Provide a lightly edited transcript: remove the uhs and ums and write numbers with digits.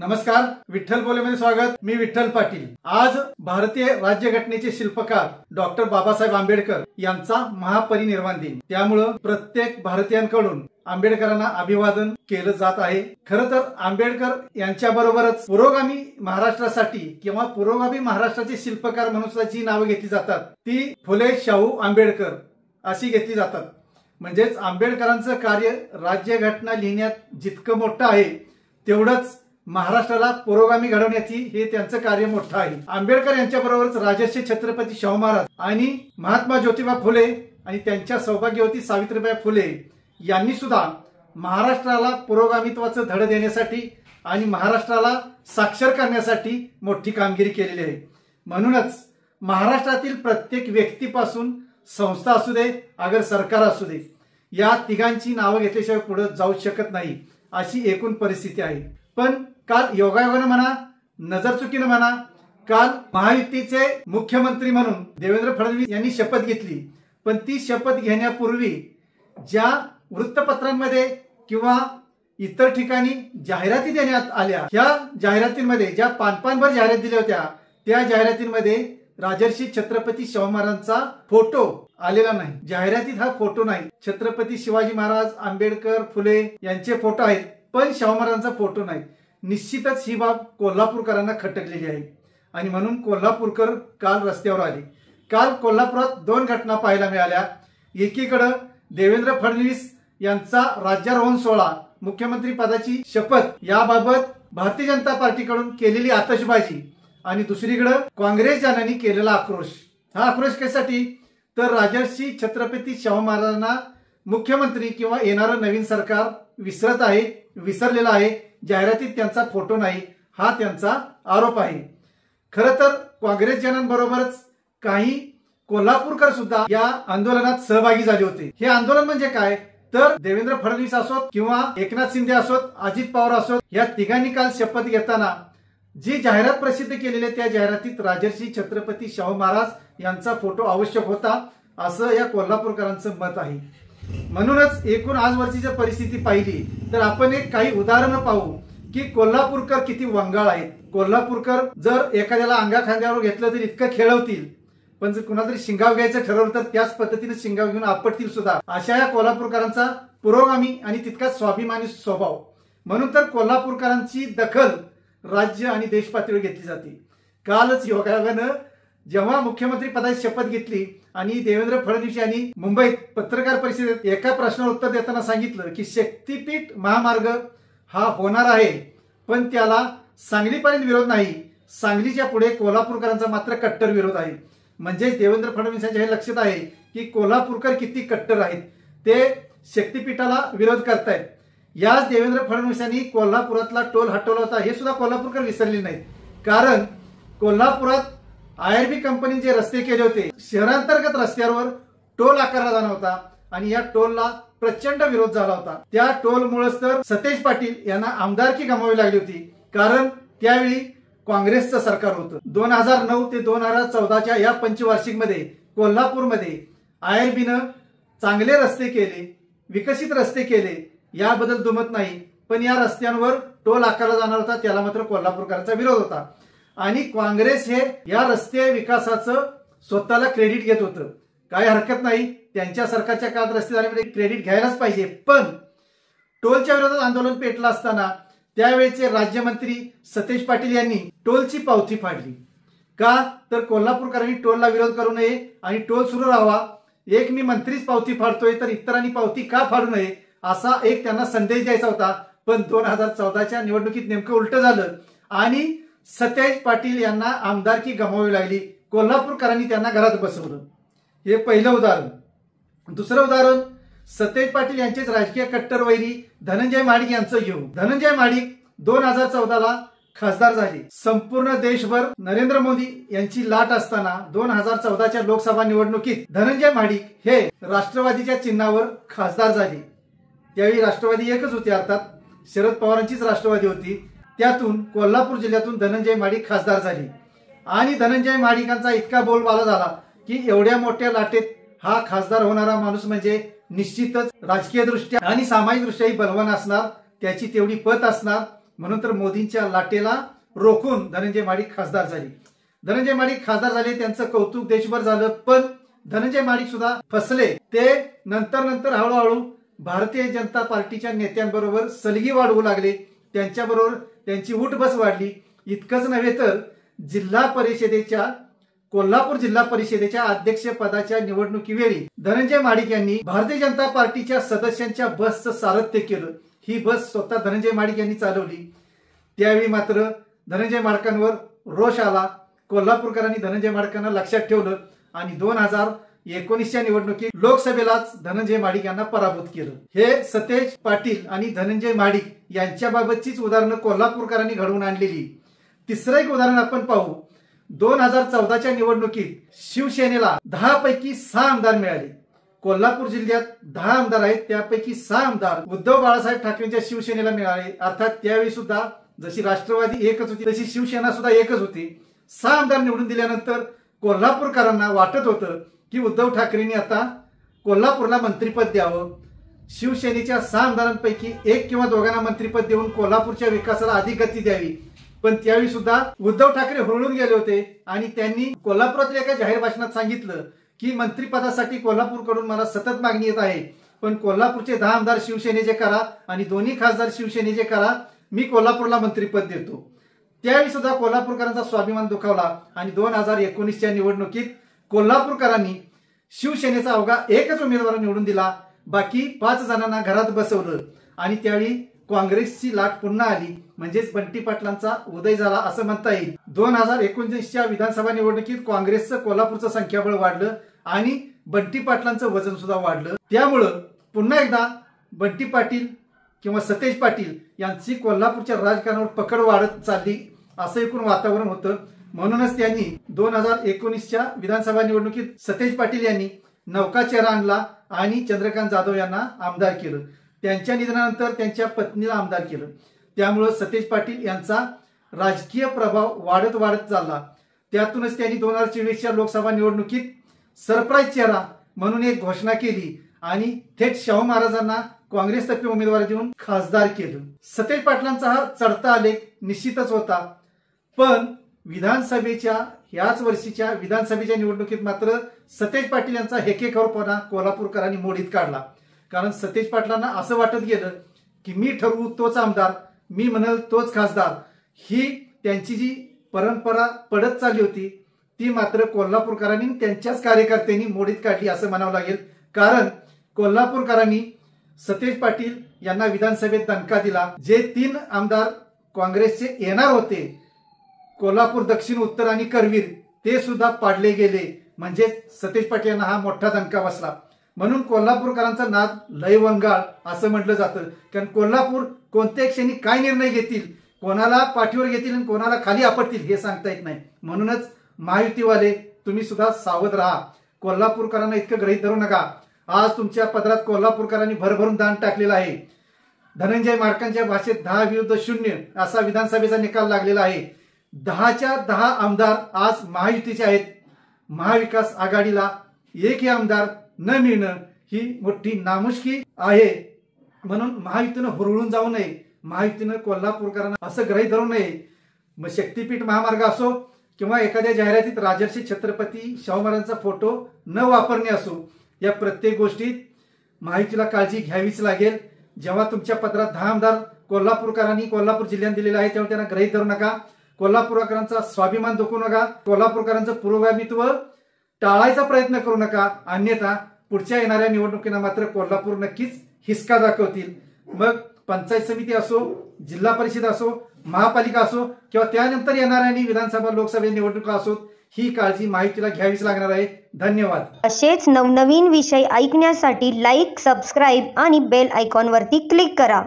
नमस्कार, विठ्ठल बोलेमध्ये स्वागत। मी विठ्ठल पाटील। आज भारतीय राज्यघटनेचे शिल्पकार डॉक्टर बाबासाहेब आंबेडकर यांचा महापरिनिर्वाण दिन, त्यामुळे प्रत्येक भारतीयांकडून आंबेडकरांना अभिवादन केलं जात आहे। खरं तर आंबेडकर यांच्याबरोबरच पुरोगामी महाराष्ट्रासाठी किंवा पुरोगामी महाराष्ट्राचे शिल्पकार म्हणून सुद्धा जी नावे घेतली जातात ती फुले शाहू आंबेडकर अशी घेतली जातात। म्हणजेच आंबेडकरांचं कार्य राज्यघटना लिहिण्यात जितकं मोठं आहे तेवढंच महाराष्ट्राला पुरोगामी घडवण्याची हे त्यांचं कार्य मोठं आहे। आंबेडकर यांच्याबरोबरच राजर्षी छत्रपती शाहू महाराज आणि महात्मा ज्योतिबा फुले आणि त्यांच्या सौभाग्यवती सावित्रीबाई फुले यांनी सुद्धा महाराष्ट्राला पुरोगामित्वाचं धडे देण्यासाठी आणि महाराष्ट्राला साक्षर करण्यासाठी मोठी कामगिरी केलेली आहे। म्हणूनच महाराष्ट्रातील प्रत्येक व्यक्तीपासून संस्था असू दे अगर सरकार असू दे, या तिघांची नावं घेतल्याशिवाय पुढे जाऊ शकत नाही अशी एकूण परिस्थिती आहे। पण काल योगायोगाने म्हणा, नजरचुकीने म्हणा, काल महायुतीचे मुख्यमंत्री म्हणून देवेंद्र फडणवीस यांनी शपथ घेतली। पण ती शपथ घेण्यापूर्वी ज्या वृत्तपत्रांमध्ये किंवा इतर ठिकाणी जाहिराती देण्यात आल्या, ह्या जाहिरातींमध्ये ज्या पानभर जाहिरात दिल्या होत्या त्या जाहिरातींमध्ये राजर्षी छत्रपती शाहू महाराजांचा फोटो आलेला नाही। जाहिरातीत हा फोटो नाही। छत्रपती शिवाजी महाराज, आंबेडकर, फुले यांचे फोटो आहेत पण शाहू महाराजांचा फोटो नाही। निश्चितच ही बाब कोल्हापूरकरांना खटकलेली आहे आणि म्हणून कोल्हापूरकर काल रस्त्यावर आले। काल कोल्हापुरात दोन घटना पाहायला मिळाल्या। एकीकडे देवेंद्र फडणवीस यांचा राज्यारोहण सोहळा, मुख्यमंत्री पदाची शपथ याबाबत भारतीय जनता पार्टीकडून केलेली आतषबाजी आणि दुसरीकडे काँग्रेस जनांनी केलेला आक्रोश। हा आक्रोश कशासाठी तर राजर्षी छत्रपती शाहू महाराजांना मुख्यमंत्री किंवा येणारं नवीन सरकार विसरत आहे, विसरलेला आहे। जाहिरातीत त्यांचा फोटो नाही हा त्यांचा आरोप आहे। खरं तर काँग्रेस जनांबरोबरच काही कोल्हापूरकर सुद्धा या आंदोलनात सहभागी झाले होते। हे आंदोलन म्हणजे काय तर देवेंद्र फडणवीस असोत किंवा एकनाथ शिंदे असोत, अजित पवार असोत, या तिघांनी काल शपथ घेताना जी जाहिरात प्रसिद्ध केलेली त्या जाहिरातीत राजर्षी छत्रपती शाहू महाराज यांचा फोटो आवश्यक होता असं या कोल्हापूरकरांचं मत आहे। म्हणूनच एकूण आजवरची जर परिस्थिती पाहिली तर आपण एक काही उदाहरणं पाहू की कोल्हापूरकर किती वंगाळ आहेत। कोल्हापूरकर जर एखाद्याला अंगा खांद्यावर घेतलं तर इतकं खेळवतील, पण जर कुणाला तरी शिंगाव घ्यायचं ठरवलं तर त्याच पद्धतीने शिंगाव घेऊन आपटतील सुद्धा। अशा या कोल्हापूरकरांचा पुरोगामी आणि तितकाच स्वाभिमानी स्वभाव। म्हणून तर कोल्हापूरकरांची दखल राज्य आणि देश पातळीवर घेतली जाते। कालच योगायोगानं जेव्हा मुख्यमंत्री पदाची शपथ घेतली आणि देवेंद्र फडणवीस यांनी मुंबईत पत्रकार परिषदेत एका प्रश्नावर उत्तर देताना सांगितलं की शक्तीपीठ महामार्ग हा होणार आहे पण त्याला सांगलीपर्यंत विरोध नाही, सांगलीच्या पुढे कोल्हापूरकरांचा मात्र कट्टर विरोध आहे। म्हणजे देवेंद्र फडणवीस यांच्या हे लक्षात आहे की कोल्हापूरकर किती कट्टर आहेत, ते शक्तीपीठाला विरोध करतायत। याच देवेंद्र फडणवीस यांनी कोल्हापुरातला टोल हटवला होता हे सुद्धा कोल्हापूरकर विसरले नाहीत। कारण कोल्हापुरात IRB कंपनीने जे रस्ते केले होते, शहरांतर्गत रस्त्यावर टोल आकारला जाणार होता आणि या टोलला प्रचंड विरोध झाला होता। त्या टोलमुळेच तर सतेज पाटील यांना आमदारकी गमावी लागली होती, कारण त्यावेळी काँग्रेसचं सरकार होतं। 2009 ते 2014च्या या पंचवार्षिकमध्ये कोल्हापूरमध्ये IRBनं चांगले रस्ते केले, विकसित रस्ते केले, याबद्दल दुमत नाही। पण या रस्त्यांवर टोल आकारला जाणार होता त्याला मात्र कोल्हापूरकरांचा विरोध होता आणि काँग्रेस हे या रस्ते विकासाचं स्वतःला क्रेडिट घेत होतं। काही हरकत नाही, त्यांच्या सरकारच्या काळात रस्ते झाल्यामुळे क्रेडिट घ्यायलाच पाहिजे। पण टोलच्या विरोधात आंदोलन पेटलं असताना त्यावेळेचे राज्यमंत्री सतेज पाटील यांनी टोलची पावती फाडली। का तर कोल्हापूरकरांनी टोलला विरोध करू नये आणि टोल सुरू राहावा। एक मी मंत्रीच पावती फाडतोय तर इतरांनी पावती का फाडू नये असा एक त्यांना संदेश द्यायचा होता। पण 2014च्या निवडणुकीत नेमकं उलटं झालं आणि सतेज पाटील यांना आमदारकी गमावावी लागली। कोल्हापूरकरांनी त्यांना घरात बसवलं। हे पहिलं उदाहरण। दुसरं उदाहरण सतेज पाटील यांचेच राजकीय कट्टर वैरी धनंजय महाडिक यांचं घेऊ। धनंजय महाडिक 2014ला खासदार झाले। संपूर्ण देशभर नरेंद्र मोदी यांची लाट असताना 2014च्या लोकसभा निवडणुकीत धनंजय महाडिक हे राष्ट्रवादीच्या चिन्हावर खासदार झाले। त्यावेळी राष्ट्रवादी एकच होती, अर्थात शरद पवारांचीच राष्ट्रवादी होती। त्यातून कोल्हापूर जिल्ह्यातून धनंजय महाडिक खासदार झाले आणि धनंजय महाडिकांचा इतका बोलबाला झाला की एवढ्या मोठ्या लाटेत हा खासदार होणारा माणूस म्हणजे निश्चितच राजकीय दृष्ट्या आणि सामाजिक दृष्ट्याही बलवान असणार, त्याची तेवढी पत असणार, म्हणून तर मोदींच्या लाटेला रोखून धनंजय महाडिक खासदार झाले. धनंजय महाडिक खासदार झाले, त्यांचं कौतुक देशभर झालं. पण धनंजय महाडिक सुद्धा फसले. ते नंतर हळूहळू भारतीय जनता पार्टीच्या नेत्यांबरोबर सलगी वाढवू लागले. त्यांच्याबरोबर त्यांची उठबस वाढली. इतकंच नव्हे तर कोल्हापूर जिल्हा परिषदेच्या अध्यक्षपदाच्या निवडणुकीवेळी धनंजय महाडिक यांनी भारतीय जनता पार्टीच्या सदस्यांच्या बसचं सारथ्य केलं. ही बस स्वतः धनंजय महाडिक यांनी चालवली. त्यावेळी मात्र धनंजय महाडिकांवर रोष आला. कोल्हापूरकरांनी धनंजय महाडिकांना लक्षात ठेवलं आणि 2019च्या निवडणुकीत लोकसभेलाच धनंजय महाडिक यांना पराभूत केलं. हे सतेज पाटील आणि धनंजय महाडिक यांच्याबाबतचीच उदाहरणं कोल्हापूरकरांनी घडवून आणलेली. तिसरं एक उदाहरण आपण पाहू. 2014च्या निवडणुकीत शिवसेनेला 10 पैकी 6 आमदार मिळाले. कोल्हापूर जिल्ह्यात 10 आमदार आहेत, त्यापैकी 6 आमदार उद्धव बाळासाहेब ठाकरेंच्या शिवसेनेला मिळाले. अर्थात त्यावेळी सुद्धा जशी राष्ट्रवादी एकच होती तशी शिवसेना सुद्धा एकच होती. 6 आमदार निवडून दिल्यानंतर कोल्हापूरकरांना वाटत होतं की उद्धव ठाकरेंनी आता कोल्हापूरला मंत्रिपद द्यावं. शिवसेनेच्या 6 आमदारांपैकी 1 किंवा 2 मंत्रिपद देऊन कोल्हापूरच्या विकासाला अधिक गती द्यावी. पण त्यावेळी सुद्धा उद्धव ठाकरे हुरळून गेले होते आणि त्यांनी कोल्हापुरातल्या एका जाहीर भाषणात सांगितलं की मंत्रिपदासाठी कोल्हापूरकडून मला सतत मागणी येत आहे, पण कोल्हापूरचे 10 आमदार शिवसेनेचे करा आणि 2 खासदार शिवसेनेचे करा, मी कोल्हापूरला मंत्रिपद देतो. त्यावेळी सुद्धा कोल्हापूरकरांचा स्वाभिमान दुखावला आणि 2019च्या निवडणुकीत कोल्हापूरकरांनी शिवसेनेचा अवघा एकच उमेदवार निवडून दिला. बाकी 5 जणांना घरात बसवलं आणि त्यावेळी काँग्रेसची लाट पुन्हा आली. म्हणजेच बंटी पाटलांचा उदय झाला असं म्हणता येईल. 2019च्या विधानसभा निवडणुकीत काँग्रेसचं कोल्हापूरचं संख्याबळ वाढलं आणि बंटी पाटलांचं वजन सुद्धा वाढलं. त्यामुळं पुन्हा एकदा बंटी पाटील किंवा सतेज पाटील यांची कोल्हापूरच्या राजकारणावर पकड वाढत चालली असं एकूण वातावरण होतं. म्हणूनच त्यांनी 2019च्या विधानसभा निवडणुकीत सतेज पाटील यांनी नौका चेहरा आणला आणि चंद्रकांत जाधव यांना आमदार केलं. त्यांच्या निधनानंतर त्यांच्या पत्नीला आमदार केलं. त्यामुळे सतेज पाटील यांचा राजकीय प्रभाव वाढत चालला. त्यातूनच त्यांनी 2024च्या लोकसभा निवडणुकीत सरप्राईज चेहरा म्हणून एक घोषणा केली आणि थेट शाहू महाराजांना काँग्रेसतर्फे उमेदवारी देऊन खासदार केलं. सतेज पाटलांचा हा चढता आलेख निश्चितच होता. पण विधानसभेच्या याच वर्षीच्या विधानसभेच्या निवडणुकीत मात्र सतेज पाटील यांचा हेकेखोरपणा कोल्हापूरकरांनी मोडीत काढला. कारण सतेज पाटलांना असं वाटत गेलं की मी ठरवू तोच आमदार, मी म्हणाल तोच खासदार. ही त्यांची जी परंपरा पडत चालली होती ती मात्र कोल्हापूरकरांनी त्यांच्याच कार्यकर्त्यांनी मोडीत काढली असं म्हणावं लागेल. कारण कोल्हापूरकरांनी सतेज पाटील यांना विधानसभेत दणका दिला. जे 3 आमदार काँग्रेसचे येणार होते, कोल्हापूर दक्षिण, उत्तर आणि करवीर, ते सुद्धा पाडले गेले. म्हणजे सतेज पाटील यांना हा मोठा दणका बसला. म्हणून कोल्हापूरकरांचा नाद लय वंगाळ असं म्हटलं जातं. कारण कोल्हापूर कोणत्या क्षणी काय निर्णय घेतील, कोणाला पाठीवर घेतील आणि कोणाला खाली आपटतील हे सांगता येत नाही. म्हणूनच महायुतीवाले तुम्ही सुद्धा सावध राहा. कोल्हापूरकरांना इतकं गृहीत धरू नका. आज तुमच्या पदरात कोल्हापूरकरांनी भरभरून दान टाकलेलं आहे. धनंजय महाडिकांच्या भाषेत 10-0 असा विधानसभेचा निकाल लागलेला आहे. 10च्या 10 आमदार आज महायुतीचे आहेत. महाविकास आघाडीला एकही आमदार न मिळणं ही मोठी नामुष्की आहे. म्हणून महायुतीनं हुरळून जाऊ नये. महायुतीनं कोल्हापूरकरांना असं गृहीत धरू नये. मग शक्तीपीठ महामार्ग असो किंवा एखाद्या जाहिरातीत राजर्षी छत्रपती शाहू महाराजांचा फोटो न वापरणे असो, या प्रत्येक गोष्टीत महायुतीला काळजी घ्यावीच लागेल. जेव्हा तुमच्या पत्रात 10 आमदार कोल्हापूरकरांनी कोल्हापूर जिल्ह्यात दिलेला आहे तेव्हा त्यांना गृहीत धरू नका. कोल्हापूरकरांचा स्वाभिमान दुखवू नका. कोल्हापूरकरांचं पुरोगामित्व टाळायचा प्रयत्न करू नका. अन्यथा पुढच्या येणाऱ्या निवडणुकीला मात्र कोल्हापूर नक्कीच हिसका दाखवतील. मग पंचायत समिती असो, जिल्हा परिषद असो, महापालिका असो किंवा त्यानंतर येणाऱ्या विधानसभा लोकसभा निवडणुका असोत, ही काळजी माहितीला घ्यावीच लागणार आहे. धन्यवाद. असेच नवनवीन विषय ऐकण्यासाठी लाईक, सबस्क्राईब आणि बेल आयकॉनवरती क्लिक करा.